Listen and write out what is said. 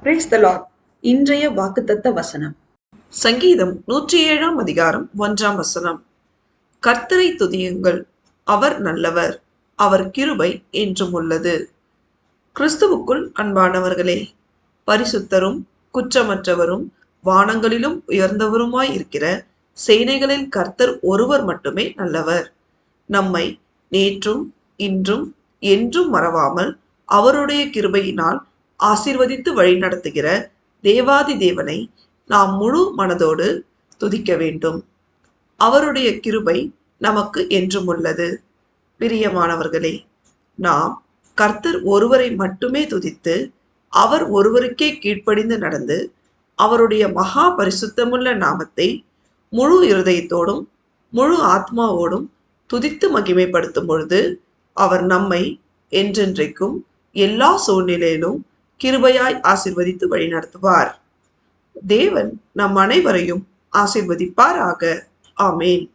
Praise the Lord. இன்றைய வாக்குத்தத்த வசனம் சங்கீதம் 107 அதிகாரம் 1 கர்த்தரை துதியுங்கள், அவர் நல்லவர், அவர் கிருபை என்றும் உள்ளது. கிறிஸ்துவுக்குள் அன்பானவர்களே, பரிசுத்தரும் குற்றமற்றவரும் வானங்களிலும் உயர்ந்தவருமாய் இருக்கிற சேனைகளில் கர்த்தர் ஒருவர் மட்டுமே நல்லவர். நம்மை நேற்றும் இன்றும் என்றும் மறவாமல் அவருடைய கிருபையினால் ஆசீர்வதித்து வழிநடத்துகிற தேவாதி தேவனை நாம் முழு மனதோடு துதிக்க வேண்டும். அவருடைய கிருபை நமக்கு என்றும் உள்ளது. பிரியமானவர்களே, நாம் கர்த்தர் ஒருவரை மட்டுமே துதித்து அவர் ஒருவருக்கே கீழ்ப்படிந்து நடந்து அவருடைய மகா பரிசுத்தமுள்ள நாமத்தை முழு இருதயத்தோடும் முழு ஆத்மாவோடும் துதித்து மகிமைப்படுத்தும் பொழுது அவர் நம்மை என்றென்றைக்கும் எல்லா சூழ்நிலையிலும் கிருபையாய் ஆசீர்வதித்து வழிநடத்துவார். தேவன் நம் அனைவரையும் ஆசீர்வதிப்பாராக. ஆமேன்.